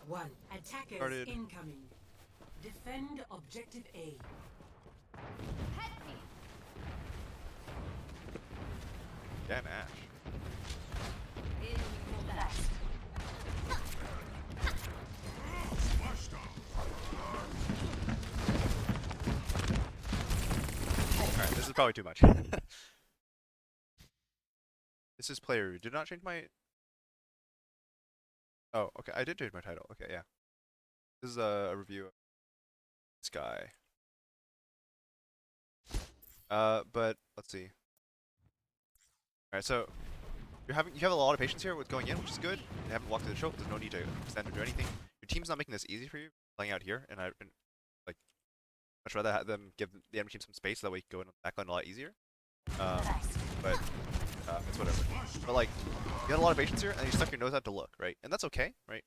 1. Attackers Started. incoming. Defend objective A. Dan Ash. Alright, this is probably too much. This is player. Did not change my... Oh, okay. I did change my title. Okay, yeah. This is a review of this guy. But let's see. Alright, so you have a lot of patience here with going in, which is good. You haven't walked through the choke. There's no need to extend or do anything. Your team's not making this easy for you playing out here, and like much rather have them give the enemy team some space so that way you can go in on the backline a lot easier. But it's whatever. But like, you got a lot of patience here, and you stuck your nose out to look, right? And that's okay, right?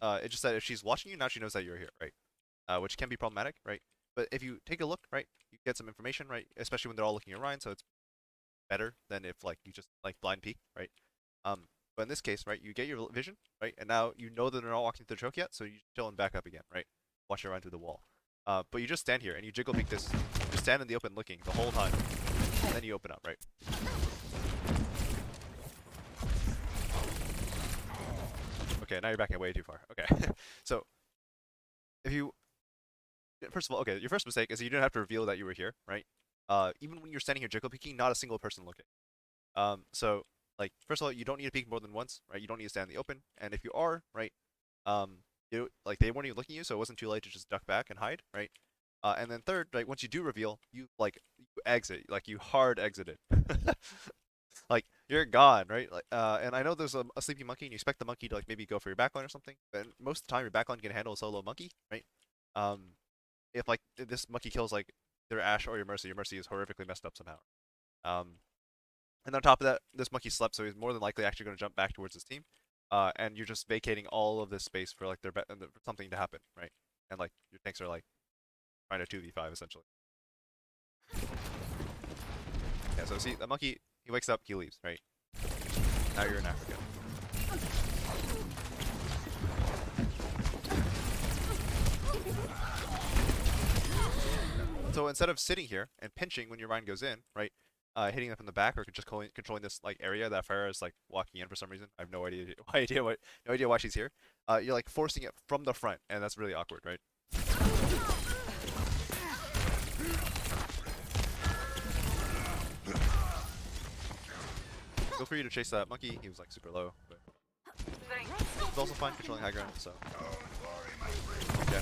It's just that if she's watching you, now she knows that you're here, right? Which can be problematic, right? But if you take a look, right, you get some information, right? Especially when they're all looking at Ryan, so it's better than if like you just like blind peek, right? But in this case, right, you get your vision, right, and now you know that they're not walking through the choke yet, so you chill and back up again, right? Watch it run through the wall. But you just stand here and you jiggle peek this. You just stand in the open looking the whole time, and then you open up, right? Okay, now you're backing way too far. Okay, so if you first of all, okay, your first mistake is you didn't have to reveal that you were here, right? Even when you're standing here jiggle peeking, not a single person looking. So like first of all, you don't need to peek more than once, right? You don't need to stand in the open, and if you are, right, like they weren't even looking at you, so it wasn't too late to just duck back and hide, right? And then third, right, once you do reveal, you exit, like you hard exited. Like you're gone, right? Like, and I know there's a sleepy monkey, and you expect the monkey to like maybe go for your backline or something, but most of the time your backline can handle a solo monkey, right? If like this monkey kills like either Ash or your Mercy is horrifically messed up somehow. And on top of that, this monkey slept, so he's more than likely actually going to jump back towards his team. And you're just vacating all of this space for like for something to happen, right? And like your tanks are like trying to 2v5 essentially. Yeah, so see the monkey, he wakes up, he leaves, right? Now you're in Africa. So instead of sitting here and pinching when your Ryan goes in, right? Hitting them from the back or just controlling this like area that Farah is like walking in for some reason. I have no idea why she's here. You're like forcing it from the front, and that's really awkward, right? Feel free to chase that monkey. He was like super low, but it's also fine controlling high ground. So yeah,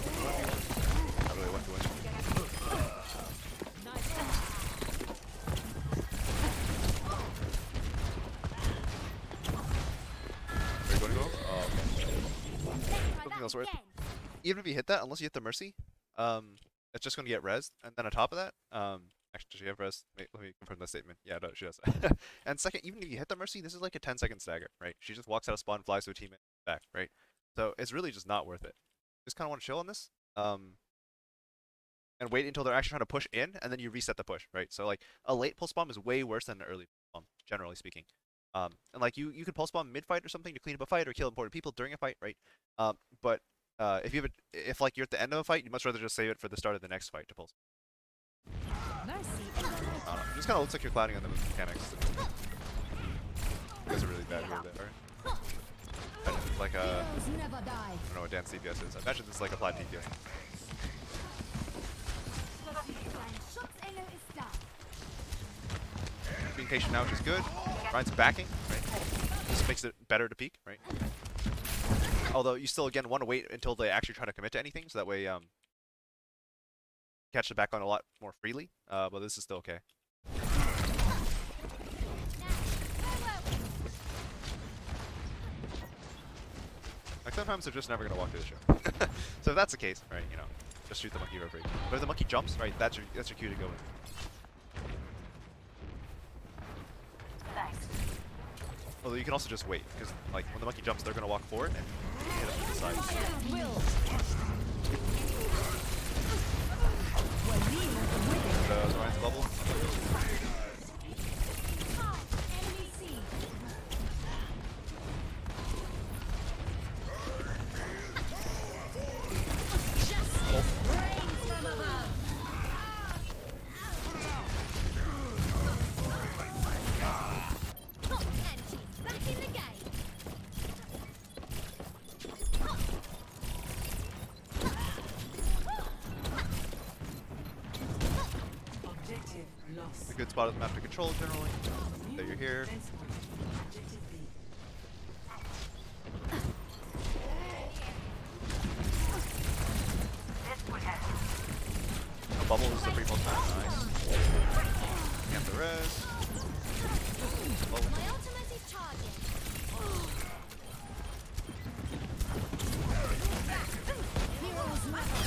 not really one to win. Worth. Even if you hit that, unless you hit the Mercy, it's just going to get rezzed. And then on top of that, actually, does she have res? Wait, let me confirm that statement. Yeah, no, she does. And second, even if you hit the Mercy, this is like a 10-second stagger, right? She just walks out of spawn, flies to a teammate, back, right? So it's really just not worth it. Just kind of want to chill on this, and wait until they're actually trying to push in, and then you reset the push, right? So like a late pulse bomb is way worse than an early bomb, generally speaking. And like you could pulse bomb mid-fight or something to clean up a fight or kill important people during a fight, right? But if like you're at the end of a fight, you'd much rather just save it for the start of the next fight to pulse. It just kind of looks like you're clouding on the mechanics. You guys are really bad here, right? It's like a, I don't know what dance CPS is. I imagine this is like applied DPS. Being patient now, which is good. Ryan's backing, right? This makes it better to peek, right? Although you still again want to wait until they actually try to commit to anything, so that way catch the back on a lot more freely. But this is still okay. Like sometimes they're just never gonna walk through the show. So if that's the case, right? You know, just shoot the monkey for free. But if the monkey jumps, right, that's your cue to go in. Although you can also just wait, because like when the monkey jumps, they're gonna walk forward and hit him from the side. Ryan's bubble. a good spot of the map to control generally. So you're here. Defense point. Objective B. No bubbles, the free pulse time. Nice. Get the res. My ultimate is charging. Heroes never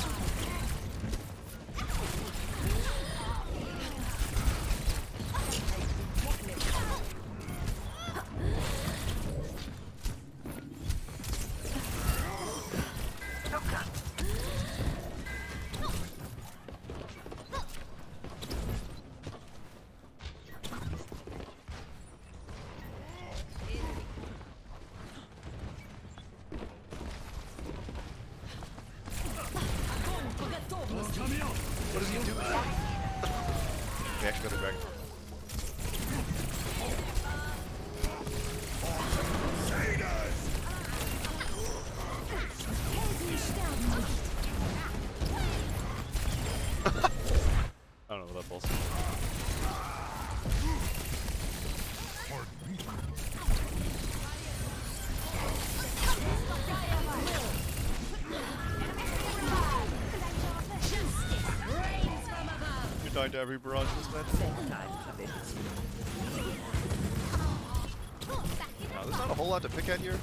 What is he doing? We actually go to Dragon. I don't know what that pulse is. You're dying to every barrage this match. There's not a whole lot to pick at here.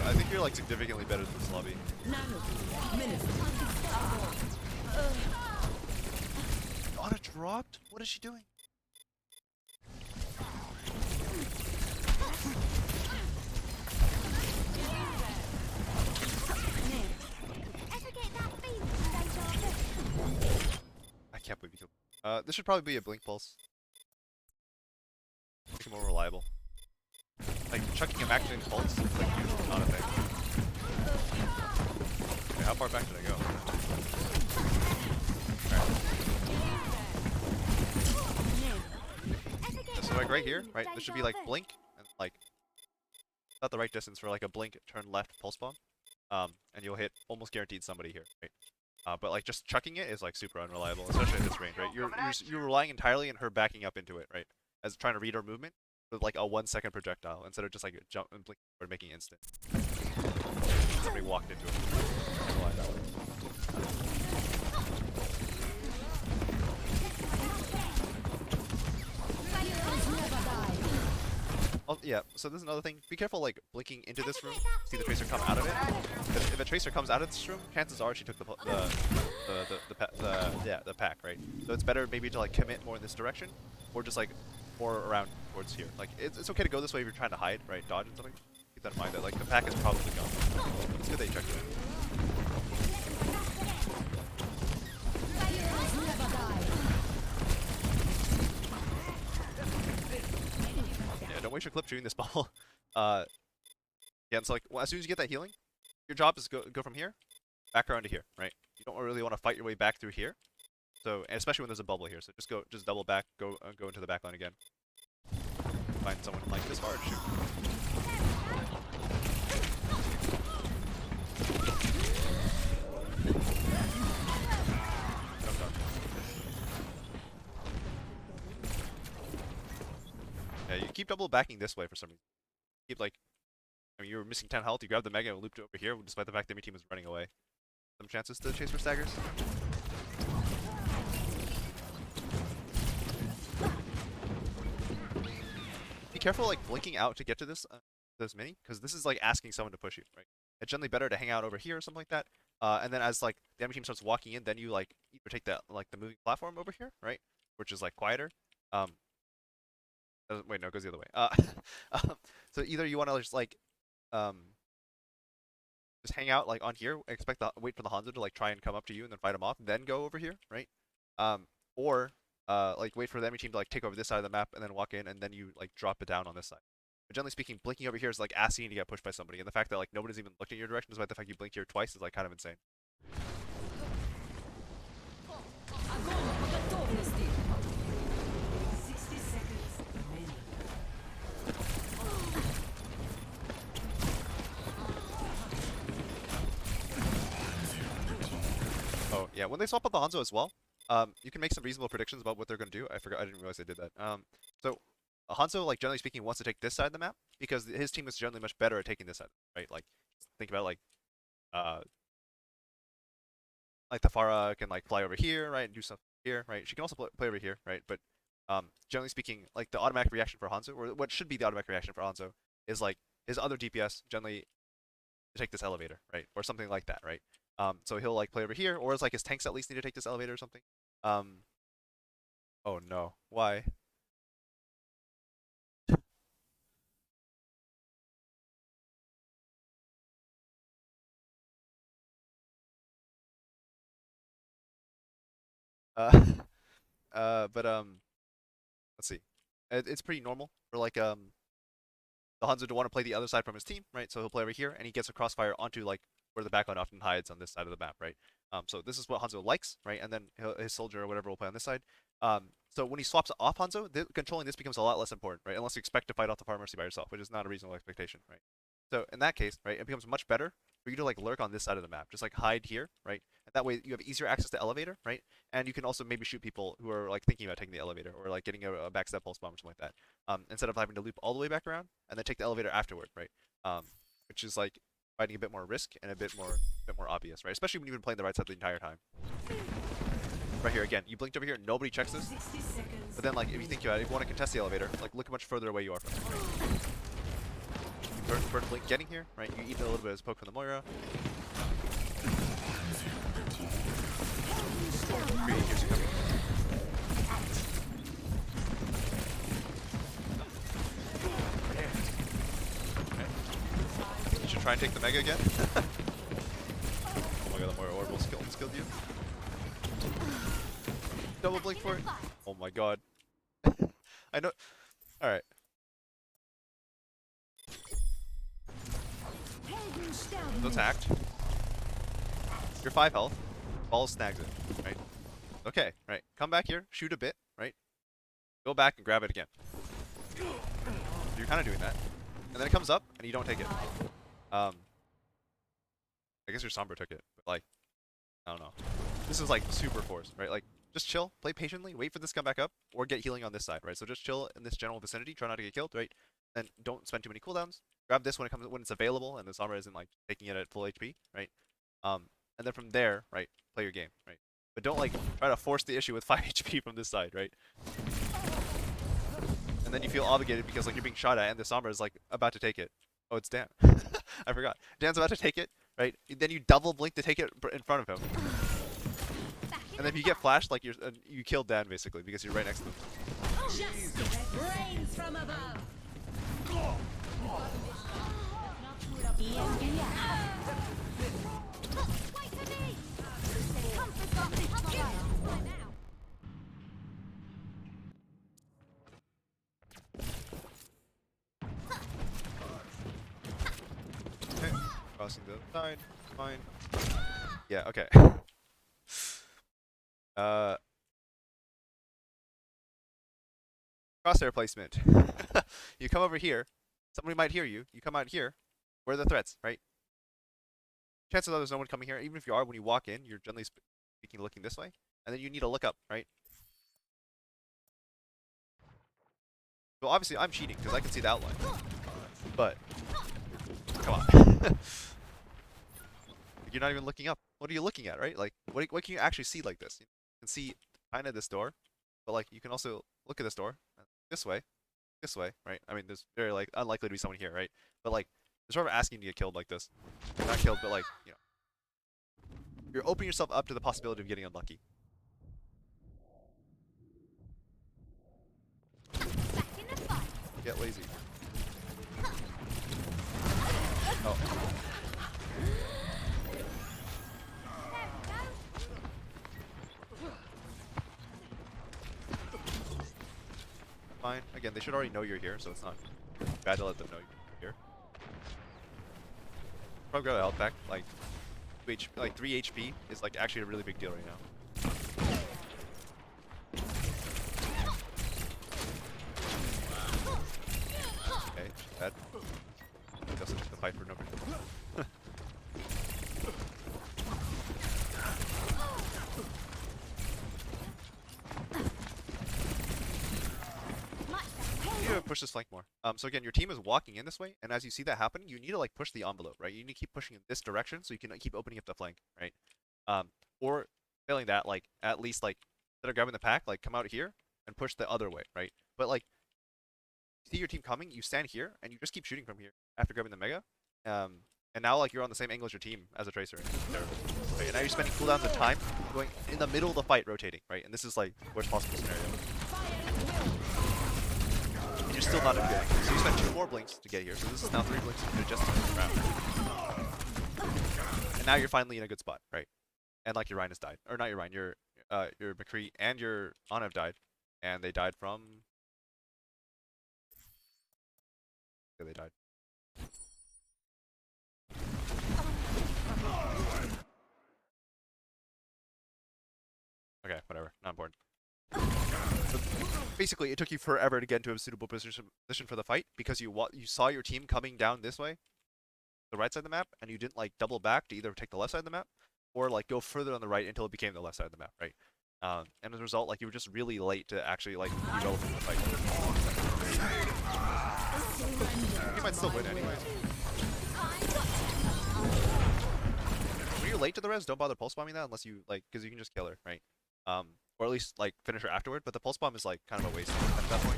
I think you're like significantly better than this lobby. Anna dropped? What is she doing? I can't believe you killed me. This should probably be a blink pulse. Make it more reliable. Like chucking a max in pulse is like usually not a thing. Okay, how far back did I go? Alright. So like right here, right? This should be like blink and like not the right distance for like a blink turn left pulse bomb. And you'll hit almost guaranteed somebody here, right? But like just chucking it is like super unreliable, especially at this range, right? You're relying entirely on her backing up into it, right? As trying to read her movement with like a 1 second projectile instead of just like jump and blink or making instant. Somebody walked into it. Can't rely that way. Oh, yeah, so this is another thing. Be careful like blinking into this room. See the tracer come out of it. If a tracer comes out of this room, chances are she took the pack, right? So it's better maybe to like commit more in this direction, or just like more around towards here. Like it's okay to go this way if you're trying to hide, right? Dodge and something. Keep that in mind that like the pack is probably gone. It's good that you checked it. Don't waste your clip shooting this ball. Yeah, and so like well, as soon as you get that healing, your job is go from here back around to here, right? You don't really want to fight your way back through here. So, and especially when there's a bubble here, so just double back, go into the back line again. Find someone like this far to shoot. Yeah, you keep double backing this way for some reason. Keep like, I mean, you were missing 10 health, you grabbed the mega and looped it over here, despite the fact that my team was running away. Some chances to chase for staggers. Be careful like blinking out to get to this mini, because this is like asking someone to push you, right? It's generally better to hang out over here or something like that. And then as like the enemy team starts walking in, then you like either take that like the moving platform over here, right? Which is like quieter. Wait, no, it goes the other way. So either you want to just like just hang out like on here, wait for the Hanzo to like try and come up to you and then fight him off, then go over here, right? Or like wait for the enemy team to like take over this side of the map and then walk in and then you like drop it down on this side. But generally speaking, blinking over here is like asking to get pushed by somebody, and the fact that like nobody's even looked in your direction despite the fact you blinked here twice is like kind of insane. Yeah, when they swap out the Hanzo as well, you can make some reasonable predictions about what they're gonna do. I forgot, I didn't realize they did that. So Hanzo, like generally speaking, wants to take this side of the map because his team is generally much better at taking this side, right? Like think about uh like the Pharah can like fly over here, right, and do stuff here, right? She can also play over here, right? But generally speaking, like the automatic reaction for Hanzo, or what should be the automatic reaction for Hanzo, is like his other DPS generally to take this elevator, right, or something like that, right? So he'll like play over here, or it's like his tanks at least need to take this elevator or something. Oh no, why? Uh, but let's see. It's pretty normal for like the Hanzo to want to play the other side from his team, right? So he'll play over here, and he gets a crossfire onto like where the backline often hides on this side of the map, right? So this is what Hanzo likes, right? And then his soldier or whatever will play on this side. So when he swaps off Hanzo, controlling this becomes a lot less important, right? Unless you expect to fight off the Far Mercy by yourself, which is not a reasonable expectation, right? So in that case, right, it becomes much better for you to like lurk on this side of the map, just like hide here, right? And that way you have easier access to elevator, right? And you can also maybe shoot people who are like thinking about taking the elevator or like getting a backstep pulse bomb or something like that. Instead of having to loop all the way back around and then take the elevator afterward, right? Which is like fighting a bit more risk and a bit more obvious, right? Especially when you've been playing the right side the entire time. Right here again, you blinked over here, nobody checks this. 60 seconds. But then like if you think about it, if you want to contest the elevator, like look how much further away you are from it. Right? You burn blink getting here, right? You eat a little bit as poke from the Moira. Greedy here's you coming. Okay. You should try and take the Mega again. Oh my god, the Moira Orbital skilled you. Double blink for it. Oh my god. I know. Alright. It's hacked. You're 5 health. Ball snags it, right? Okay, right. Come back here, shoot a bit, right? Go back and grab it again. You're kind of doing that. And then it comes up, and you don't take it. I guess your Sombra took it, but like, I don't know. This is like super forced, right? Like, just chill, play patiently, wait for this to come back up, or get healing on this side, right? So just chill in this general vicinity, try not to get killed, right? And don't spend too many cooldowns. Grab this when it's available, and the Sombra isn't like taking it at full HP, right? And then from there, right, play your game, right? But don't like try to force the issue with 5 HP from this side, right? And then you feel obligated because like you're being shot at, and the Sombra is like about to take it. Oh, it's Dan. I forgot. Dan's about to take it, right? Then you double blink to take it in front of him. And then if you get flashed, like you killed Dan basically because you're right next to him. Rains from above. Okay. Crossing the other side. Fine. Yeah, okay. Crosshair placement. You come over here. Somebody might hear you. You come out here. Where are the threats, right? Chances are there's no one coming here. Even if you are, when you walk in, you're generally speaking looking this way. And then you need to look up, right? So obviously I'm cheating because I can see the outline. But, come on. You're not even looking up. What are you looking at, right? Like, what can you actually see like this? You can see kind of this door. But like, you can also look at this door. This way, right? I mean, there's very like unlikely to be someone here, right? But like, they're sort of asking you to get killed like this. Not killed, but like, you know, you're opening yourself up to the possibility of getting unlucky. Get lazy. Oh. Fine. Again, they should already know you're here, so it's not bad to let them know you're here. Probably got a health pack. Like, 3 HP is like actually a really big deal right now. Okay, bad. He also took the fight for no reason. push this flank more. So again, your team is walking in this way, and as you see that happen, you need to like push the envelope, right? You need to keep pushing in this direction so you can keep opening up the flank, right? Or failing that, like at least like instead of grabbing the pack, like come out here and push the other way, right? But like see your team coming, you stand here and you just keep shooting from here after grabbing the mega. And now like you're on the same angle as your team as a tracer. It's terrible. Right? And now you're spending cooldowns of time going in the middle of the fight rotating, right? And this is like worst possible scenario. And you're still not doing good. So you spent 2 more blinks to get here. So this is now 3 blinks to adjust to the round. And now you're finally in a good spot, right? And like your Ryan has died. Or not your Ryan, your McCree and your Ana have died. And they died from they died. Okay, whatever. Not important. So basically, it took you forever to get into a suitable position for the fight because you saw your team coming down this way, the right side of the map, and you didn't like double back to either take the left side of the map or like go further on the right until it became the left side of the map, right? And as a result, like you were just really late to actually like be relevant in the fight. You might still win anyways. When you're late to the res, don't bother pulse bombing that unless you like, because you can just kill her, right? Or at least like finish her afterward. But the pulse bomb is like kind of a waste at that point.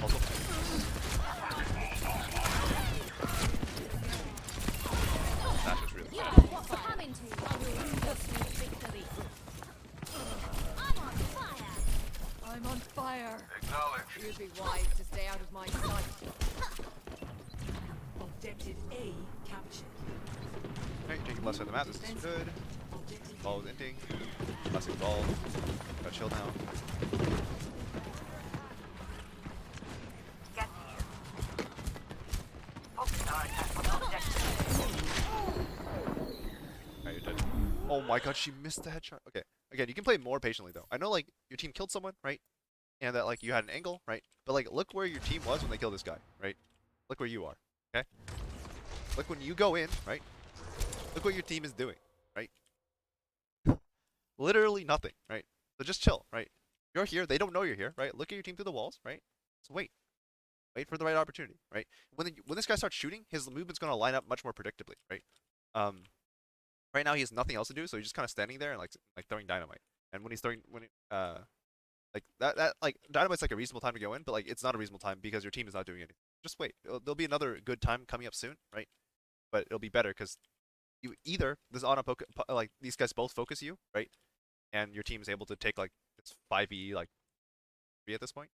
Also, Dash is really bad. What's coming to you? Victory. I'm on fire. Acknowledge. You'd be wise to stay out of my sight. Objective A captured. Alright, taking left side of the map. This is good. Objective Ball with inting. Classic ball. Got chill now. Alright, you're dead. Oh my god, she missed the headshot. Okay. Again, you can play more patiently though. I know like your team killed someone, right? And that like you had an angle, right? But like look where your team was when they killed this guy, right? Look where you are. Okay? Look when you go in, right? Look what your team is doing, right? Literally nothing, right? So just chill, right? You're here, they don't know you're here, right? Look at your team through the walls, right? So wait. Wait for the right opportunity, right? When this guy starts shooting, his movement's gonna line up much more predictably, right? Right now he has nothing else to do, so he's just kind of standing there and like throwing dynamite. And when he's throwing like that like dynamite's like a reasonable time to go in, but like it's not a reasonable time because your team is not doing anything. Just wait. There'll be another good time coming up soon, right? But it'll be better because you either this on like these guys both focus you, right? And your team is able to take like it's 5e like 3 at this point.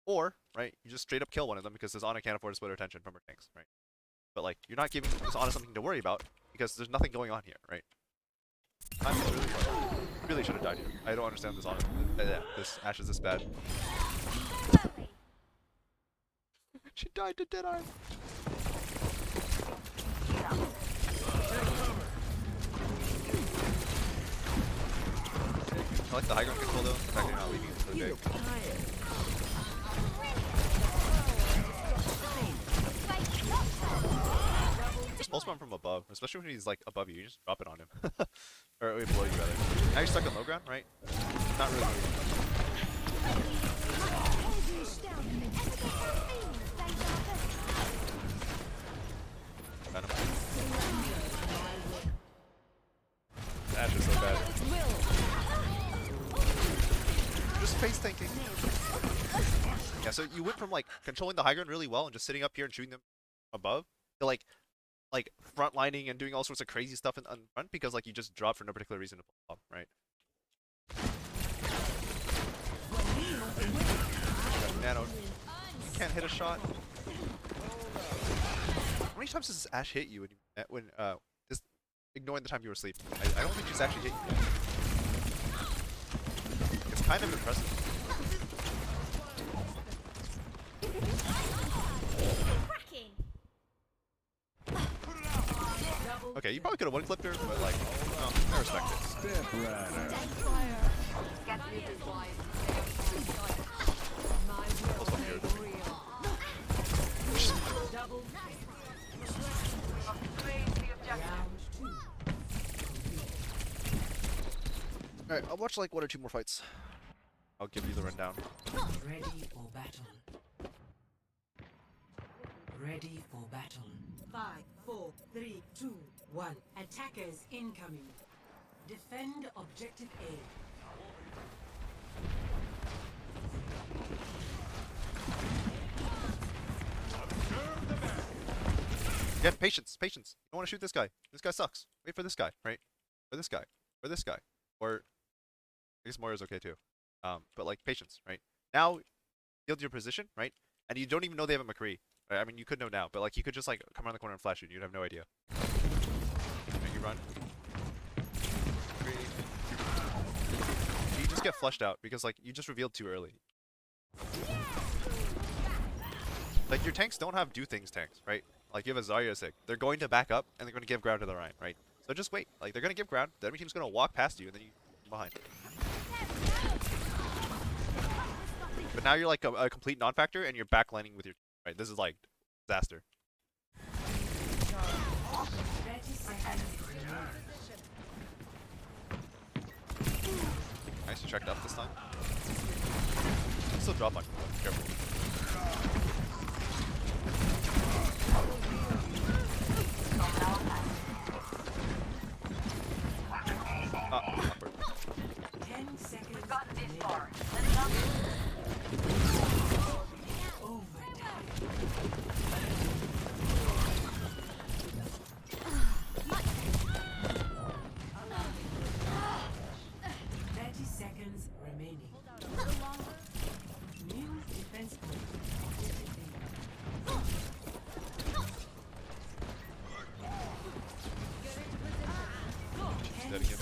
Or right, you just straight up kill one of them because this Ana can't afford to split her attention from her tanks, right? But like you're not giving this Ana something to worry about because there's nothing going on here, right? Time is really short. Really should have died here. I don't understand this Ana. This Ashe is this bad. She died to dead arm. I like the high ground control though. The fact that you're not leaving it so big. Just pulse bomb from above, especially when he's like above you. You just drop it on him, or below you rather. Now you're stuck on low ground, right? Not really. Ashe is so bad. Just face tanking. Yeah, so you went from like controlling the high ground really well and just sitting up here and shooting them above to like frontlining and doing all sorts of crazy stuff in front because like you just dropped for no particular reason to pull up, right? Nano can't hit a shot. How many times does Ashe hit you when just ignoring the time you were asleep? I don't think she's actually hit you yet. It's kind of impressive. Okay, you probably could have one-clipped her, but like, no, I respect it. Alright, I'll watch like 1 or 2 more fights. I'll give you the rundown. Ready for battle. Ready for battle. 5, 4, 3, 2, 1. Attackers incoming. Defend objective A. Again, patience, patience. You don't want to shoot this guy. This guy sucks. Wait for this guy, right? Or this guy. Or this guy. Or I guess Moira's okay too. But like patience, right? Now field your position, right? And you don't even know they have a McCree. Right? I mean you could know now, but like you could just like come around the corner and flash it, you'd have no idea. And you run. You just get flushed out because like you just revealed too early. Like your tanks don't have do things tanks, right? Like you have a Zarya sig. They're going to back up and they're going to give ground to the Rhine, right? So just wait. Like they're going to give ground. The enemy team's going to walk past you and then you behind. But now you're like a complete non-factor and you're backlining with your team, right? This is like disaster. Nice, you checked up this time. Still drop on you. Careful. Awkward. 10 seconds. Got this far. Seconds remaining. New defense point. Dead again.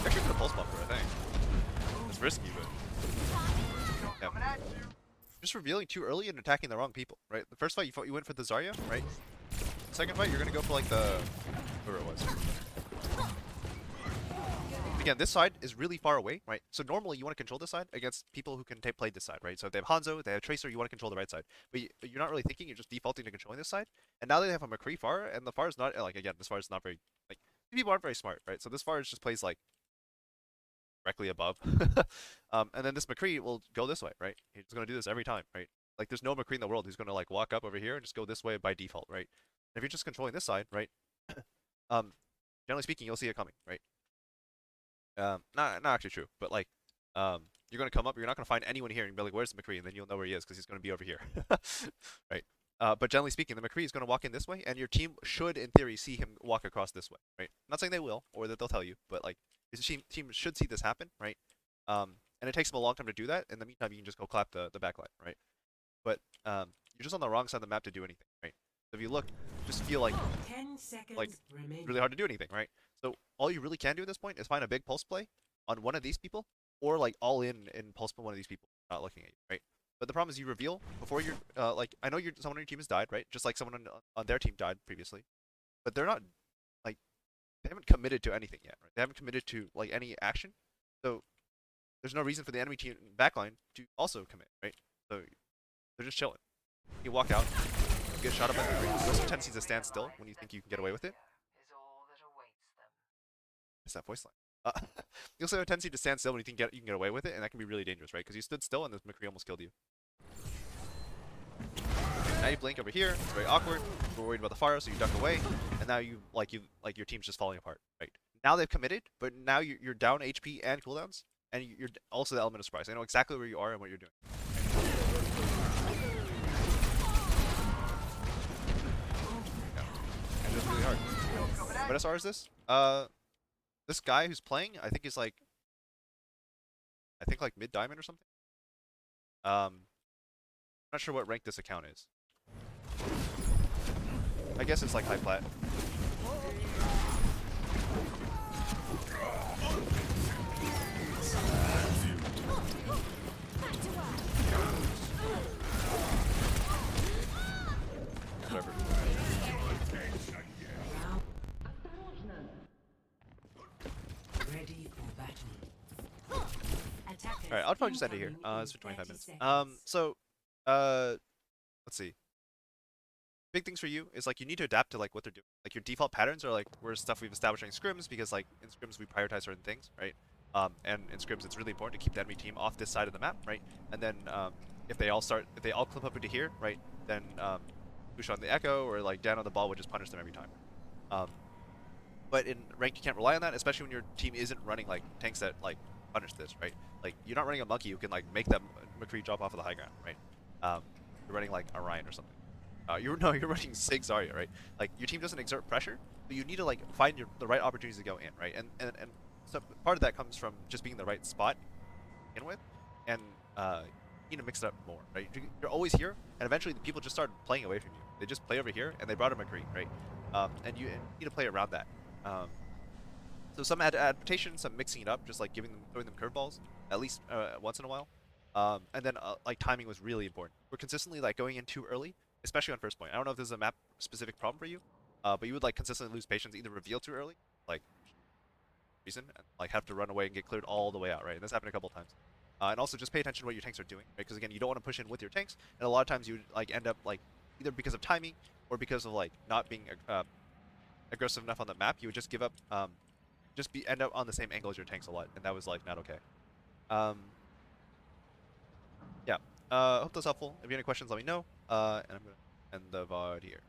Actually put a pulse buffer, I think. It's risky, but yeah. Just revealing too early and attacking the wrong people, right? The first fight you went for the Zarya, right? Second fight, you're gonna go for like the whoever it was. Again, this side is really far away, right? So normally you want to control this side against people who can play this side, right? So if they have Hanzo, they have Tracer, you want to control the right side. But you're not really thinking, you're just defaulting to controlling this side. And now they have a McCree Pharah, and the Pharah is not, like, again, this Pharah is not very, like, these people aren't very smart, right? So this Pharah just plays, like, directly above. And then this McCree will go this way, right? He's going to do this every time, right? Like, there's no McCree in the world who's going to, like, walk up over here and just go this way by default, right? And if you're just controlling this side, right? Generally speaking, you'll see it coming, right? Not actually true, but like, you're gonna come up, you're not gonna find anyone here, and be like, "Where's the McCree?" And then you'll know where he is because he's gonna be over here, right? But generally speaking, the McCree is gonna walk in this way, and your team should, in theory, see him walk across this way, right? I'm not saying they will, or that they'll tell you, but like, your team should see this happen, right? And it takes them a long time to do that. In the meantime, you can just go clap the backline, right? But you're just on the wrong side of the map to do anything, right? So if you look, just feel like 10 seconds like remaining. really hard to do anything, right? So all you really can do at this point is find a big pulse play on one of these people, or like all in pulse play one of these people not looking at you, right? But the problem is you reveal before you're like, I know someone on your team has died, right? Just like someone on their team died previously, but they're not like, they haven't committed to anything yet, right? They haven't committed to like any action, so there's no reason for the enemy team backline to also commit, right? So they're just chilling. You walk out, get shot up by the McCree. You also have a tendency to stand still when you think you can get away with it. Is all that awaits them. It's that voice line. You also have a tendency to stand still when you think you can get away with it, and that can be really dangerous, right? Because you stood still and this McCree almost killed you. Now you blink over here. It's very awkward. We're worried about the Pharah, so you duck away, and now your team's just falling apart, right? Now they've committed, but now you're down HP and cooldowns, and you're also the element of surprise. They know exactly where you are and what you're doing. And it's really hard. What SR is this? This guy who's playing, I think he's like, like mid diamond or something. I'm not sure what rank this account is. I guess it's like high plat. Whatever. Ready for battle. Attackers Alright, I'll probably just end it here. incoming in It's for 25 minutes. 30 seconds. So, let's see. big things for you is like you need to adapt to like what they're doing. Like your default patterns are like were stuff we've established in scrims because like in scrims we prioritize certain things, right? And in scrims it's really important to keep the enemy team off this side of the map, right? And then if they all clip up into here, right? Then push on the echo or like down on the ball would just punish them every time. Um, but in ranked you can't rely on that, especially when your team isn't running like tanks that like punish this, right? Like you're not running a monkey who can like make that McCree drop off of the high ground, right? You're running like Orion or something. You're running Sig Zarya, right? Like your team doesn't exert pressure, but you need to like find the right opportunities to go in, right? And so part of that comes from just being in the right spot to begin with, and you need to mix it up more, right? You're always here, and eventually the people just start playing away from you. They just play over here, and they brought a McCree, right? And you need to play around that. Um, so some adaptation, some mixing it up, just like throwing them curveballs at least once in a while. And then like timing was really important. We're consistently like going in too early, especially on first point. I don't know if this is a map specific problem for you, but you would like consistently lose patience, either reveal too early, like reason, and like have to run away and get cleared all the way out, right? And this happened a couple times. And also just pay attention to what your tanks are doing, right? Because again, you don't want to push in with your tanks, and a lot of times you like end up like either because of timing or because of like not being aggressive enough on the map, you would just give up, end up on the same angle as your tanks a lot, and that was like not okay. Yeah. Hope that's helpful. If you have any questions, let me know. And I'm gonna end the VOD here.